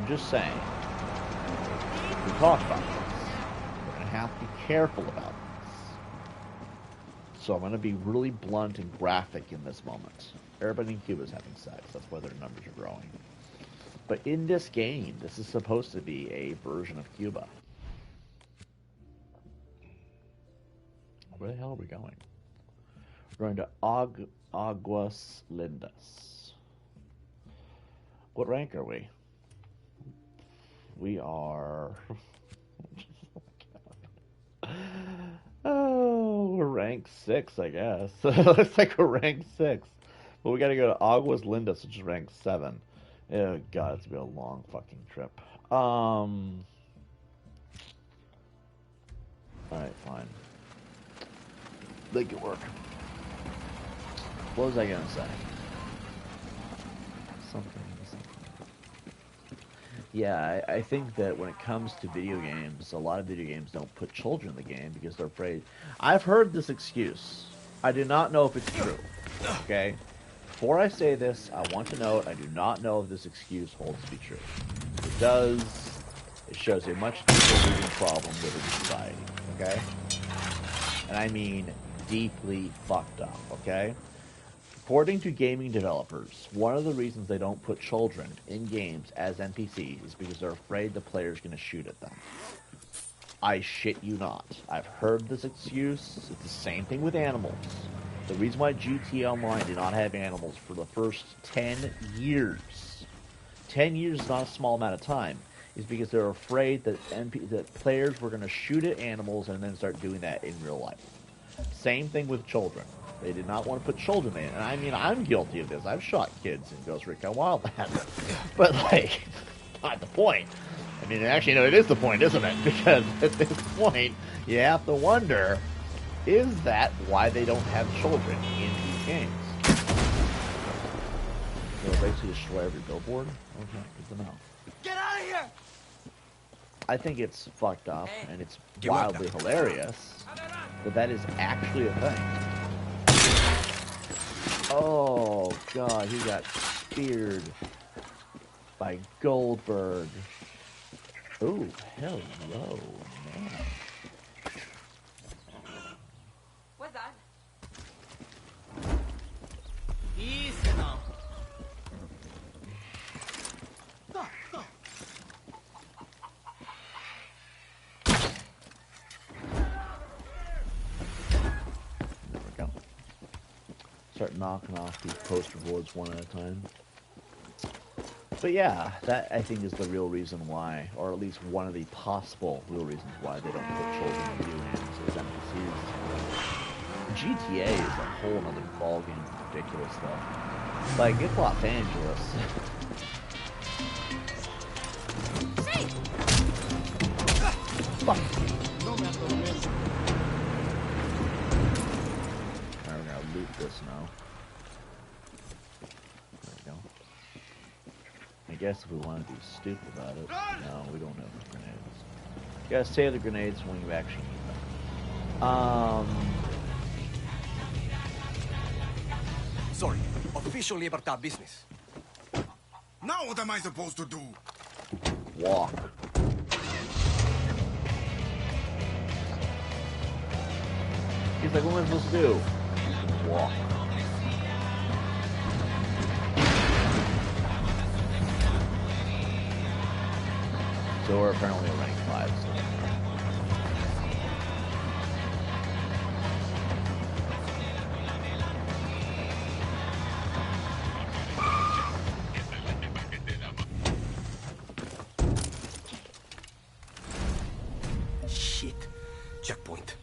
we talk about this. We're going to have to be careful about this. So I'm going to be really blunt and graphic in this moment. Everybody in Cuba is having sex. That's why their numbers are growing. But in this game, this is supposed to be a version of Cuba. Where the hell are we going? We're going to Aguas Lindas. What rank are we? We are... Oh, we're rank 6, I guess. Looks like we're rank 6. But we gotta go to Aguas Lindas, which is rank 7. Oh god, it's gonna be a long fucking trip. Alright, fine. Make it work. What was I gonna say? Something. Yeah, I think that when it comes to video games, a lot of video games don't put children in the game because they're afraid. I've heard this excuse. I do not know if it's true. Okay? Before I say this, I want to note I do not know if this excuse holds to be true. If it does, it shows a much deeper rooted problem within society. Okay? And I mean deeply fucked up. Okay? According to gaming developers, one of the reasons they don't put children in games as NPCs is because they're afraid the player's going to shoot at them. I shit you not. I've heard this excuse. It's the same thing with animals. The reason why GTA Online did not have animals for the first 10 years, 10 years is not a small amount of time, is because they're afraid that that players were going to shoot at animals and then start doing that in real life. Same thing with children. They did not want to put children in. And I mean, I'm guilty of this. I've shot kids in Ghost Recon Wildlands. But, like, not the point. I mean, actually, no, it is the point, isn't it? Because at this point, you have to wonder, is that why they don't have children in these games? They'll basically destroy every billboard? Okay, good to know. Get out of here! I think it's fucked up, and it's wildly hilarious, but that is actually a thing. Oh, God, he got speared by Goldberg. Ooh, hello, man. What's that? Easy now. There we go. Start knocking off these poster boards one at a time. But yeah, that I think is the real reason why, or at least one of the possible real reasons why they don't put children in video games as NPCs. GTA is a whole nother ballgame of ridiculous stuff. Like, it's Los Angeles. Fuck. Alright, we're gonna loot this now. There we go. I guess if we want to be stupid about it. No, we don't have the grenades. You gotta save the grenades when you actually need them. Sorry, official Libertad business. Now what am I supposed to do? Walk. He's like, what am I supposed to do? Walk. So we're apparently a rank 5 still. Shit. Checkpoint.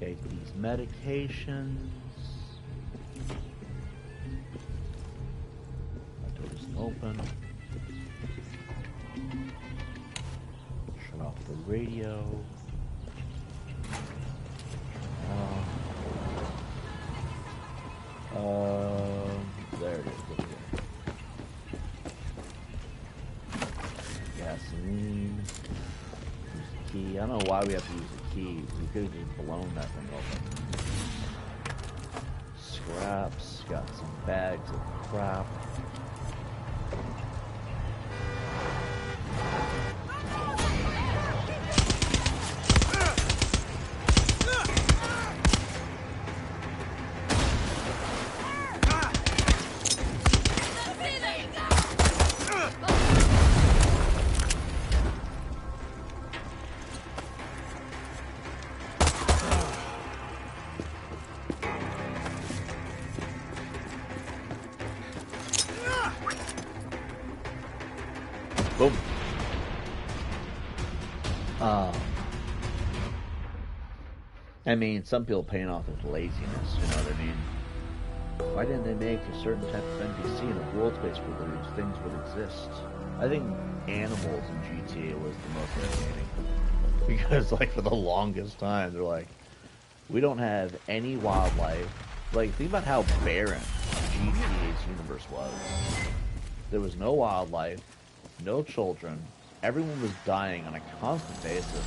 Take these medications. That door isn't open. Shut off the radio. There it is. Over here. Gasoline. Use the key. I don't know why we have to use the key. We could have just blown that thing open. Scraps. Got some bags of crap. Boom. I mean, some people paying off with laziness, you know what I mean? Why didn't they make a certain type of NPC in a world space where those things would exist? I think animals in GTA was the most entertaining. Because, like, for the longest time, they're like, we don't have any wildlife. Like, think about how barren GTA's universe was. There was no wildlife, no children. Everyone was dying on a constant basis.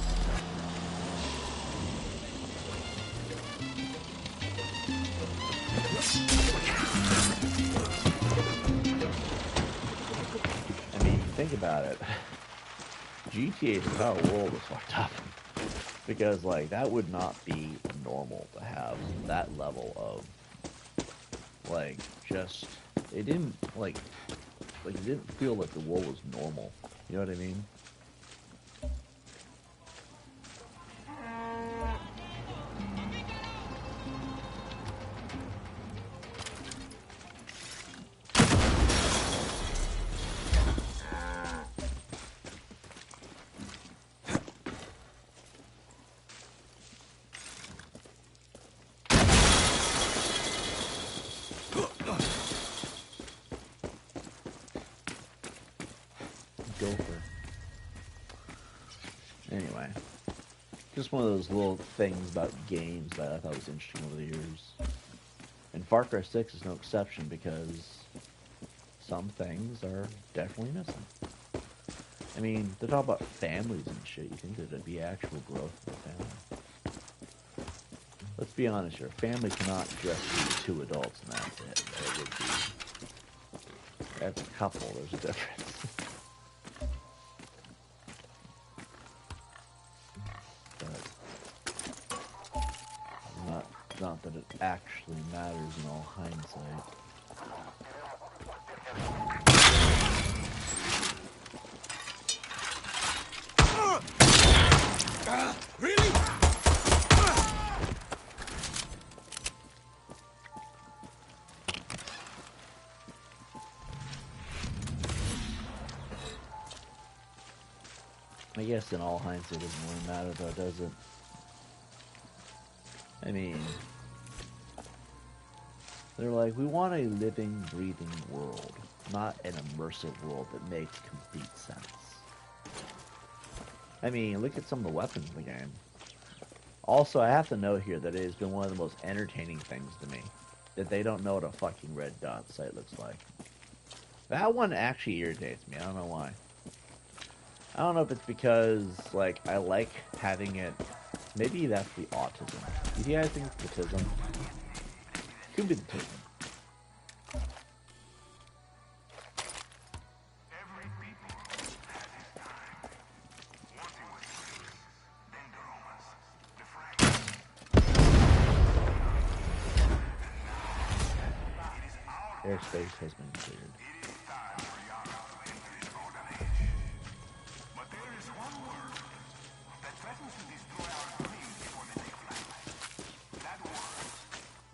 I mean, think about it. GTA's entire world was fucked up. Because, like, that would not be normal to have that level of, like, just, it didn't, like, it didn't feel like the world was normal. You know what I mean? Gopher. Anyway, just one of those little things about games that I thought was interesting over the years. And Far Cry 6 is no exception because some things are definitely missing. I mean, they talk about families and shit. You think that there'd be actual growth in the family. Let's be honest here. Family cannot just be 2 adults and that's it. It would be... That's a couple. There's a difference. But not that it actually matters in all hindsight. Really? I guess in all hindsight it doesn't really matter though, does it? I mean, they're like, we want a living, breathing world, not an immersive world that makes complete sense. I mean, look at some of the weapons in the game. Also, I have to note here that it has been one of the most entertaining things to me, that they don't know what a fucking red dot sight looks like. That one actually irritates me, I don't know why. I don't know if it's because, like, I like having it. Maybe that's the autism. Do you guys think it's autism? Could be the autism. Airspace has been cleared.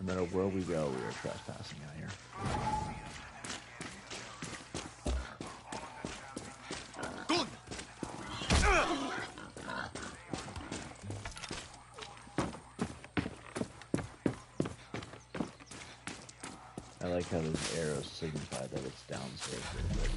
No matter where we go, we are trespassing out here. Good. I like how those arrows signify that it's downstairs a little bit.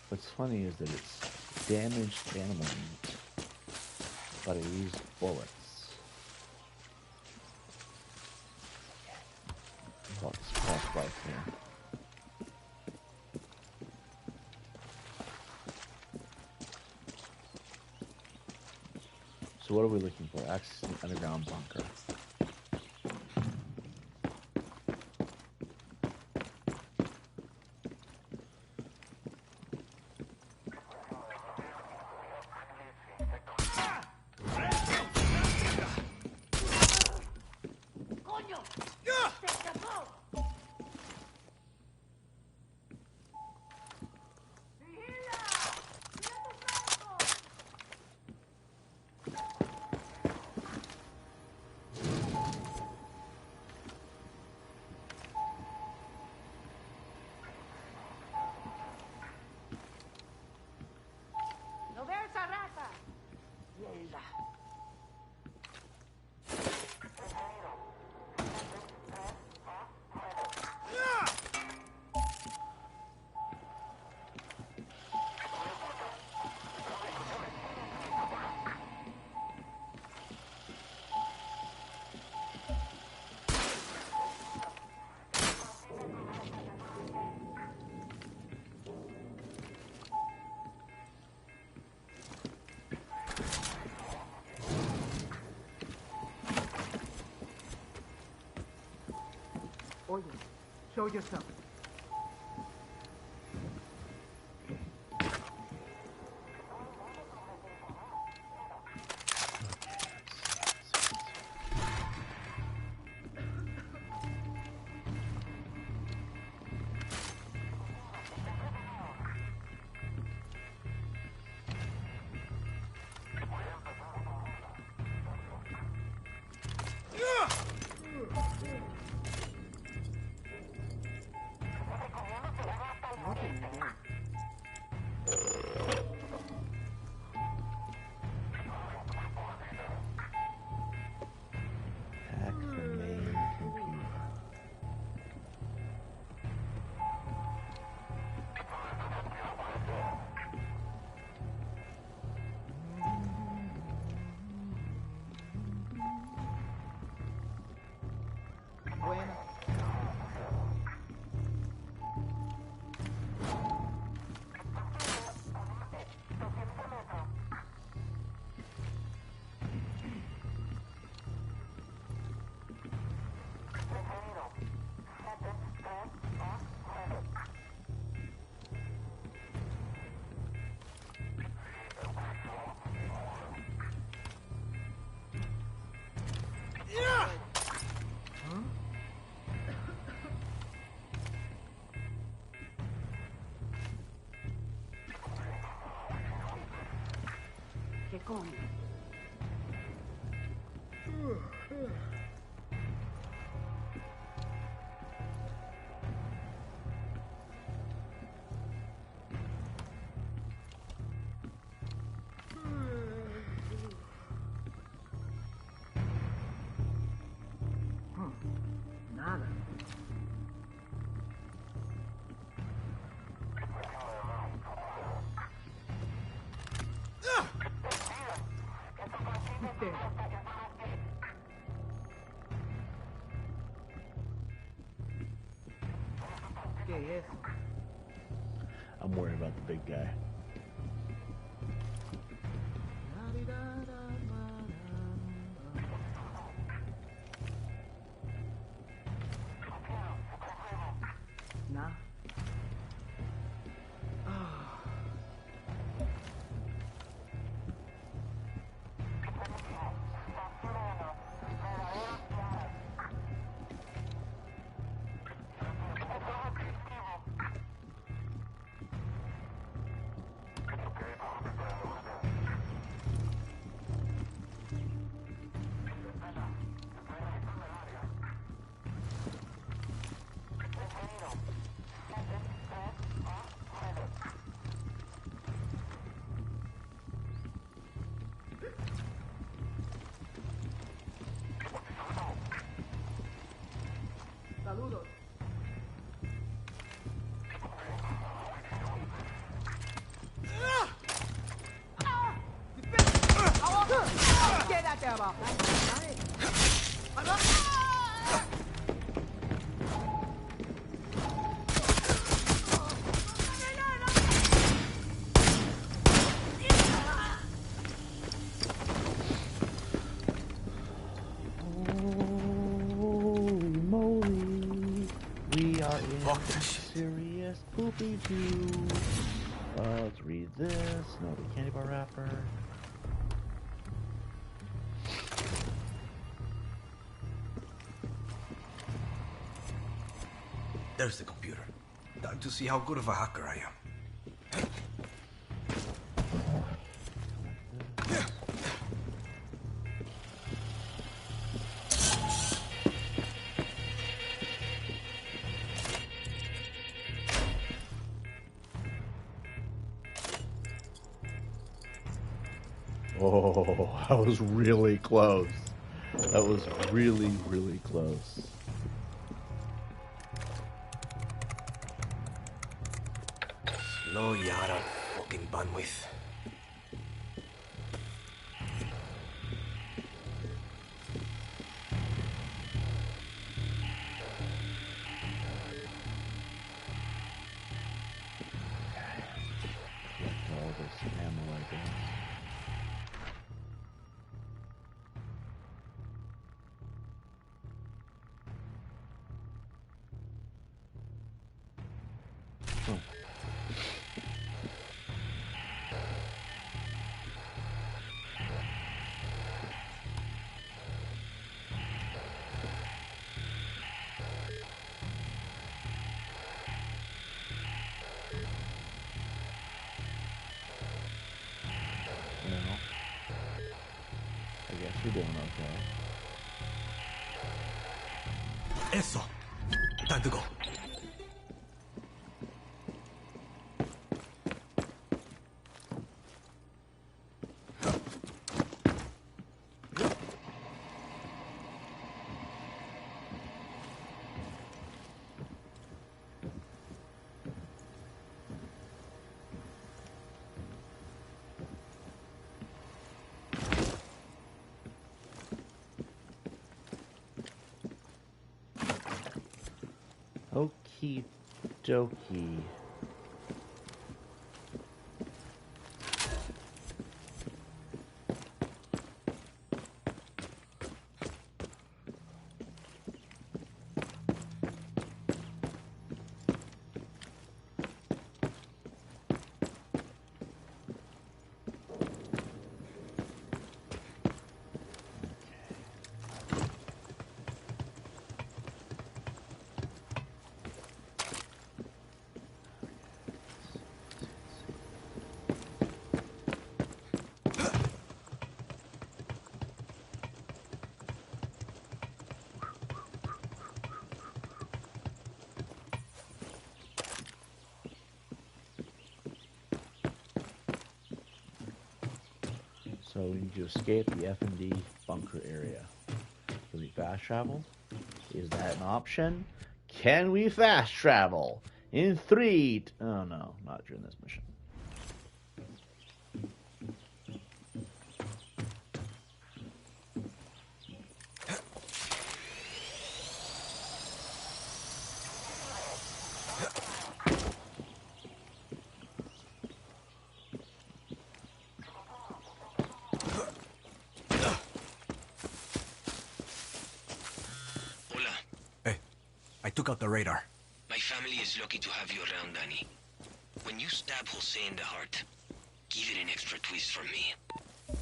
What's funny is that it's damaged animal meat, but I used bullets. Got this crosslife here. So what are we looking for? Access to the underground bunker. Oye, show yourself. che come. Nada. ¿Qué es? I'm worried about the big guy. Nah. Saludos. Quédate abajo. Holy moly. We are in serious poopy poo. Let's read this. No, the candy bar wrapper. There's the computer. Time to see how good of a hacker I am. Oh, that was really close. That was really, really close. Slow Yara fucking bandwidth. All this ammo, I guess. Oh. Well, I guess you're doing okay. Eso. Time to go. Okie dokie. So we need to escape the F&D bunker area. Can we fast travel? Is that an option? Can we fast travel? In 3... Oh no, not during this mission. I took out the radar. My family is lucky to have you around, Danny. When you stab Jose in the heart, give it an extra twist from me. Hey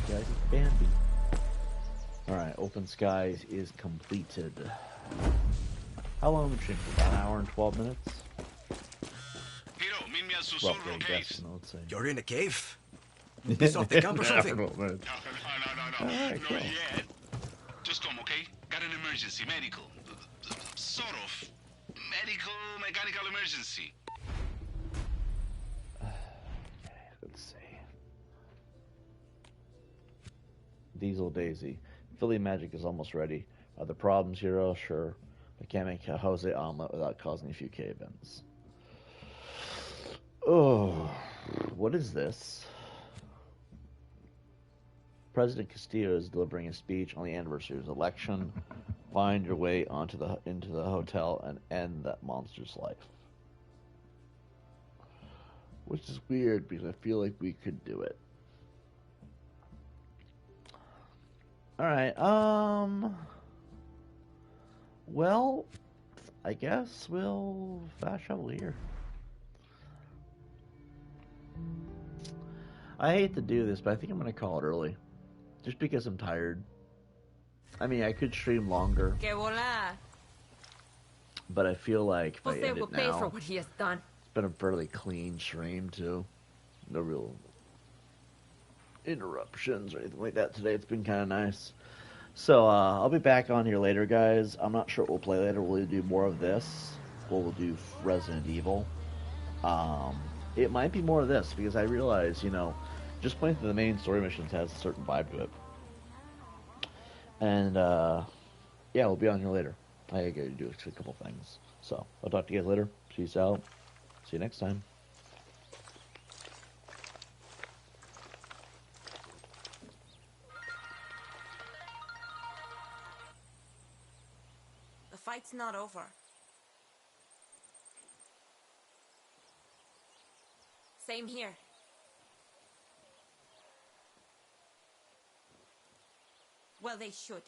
guys, it's Bambi. Alright, Open Skies is completed. How long did it take? About an hour and 12 minutes? Hiro, meet me at Susurro Caves. You're in a cave? Piss off the camp or something? No. Alright, cool. Not yet. Just come, okay? Got an emergency, medical. Sort of. Medical, mechanical emergency. Let's see. Diesel Daisy. Philly Magic is almost ready. Are there problems, Hero? Sure. I can't make a Jose omelet without causing a few cave-ins. Oh, what is this? President Castillo is delivering a speech on the anniversary of his election. Find your way into the hotel and end that monster's life. Which is weird because I feel like we could do it. Alright, well, I guess we'll fast travel here. I hate to do this, but I think I'm going to call it early. Just because I'm tired. I mean, I could stream longer, Que vola. but I feel like if I Jose end will it pay now, for what he has done. it's been a fairly clean stream too. No real interruptions or anything like that today. It's been kind of nice. So I'll be back on here later, guys. I'm not sure what we'll play later. We'll do more of this. We'll do Resident Evil. It might be more of this because I realize, you know, just playing through the main story missions has a certain vibe to it. And yeah, we'll be on here later. I gotta do a couple things. So I'll talk to you guys later. Peace out. See you next time. The fight's not over. Same here. Well, they should.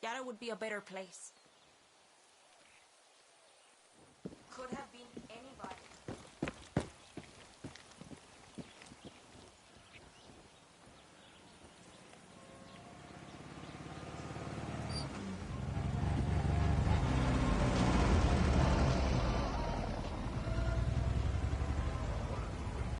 Yara would be a better place. Could have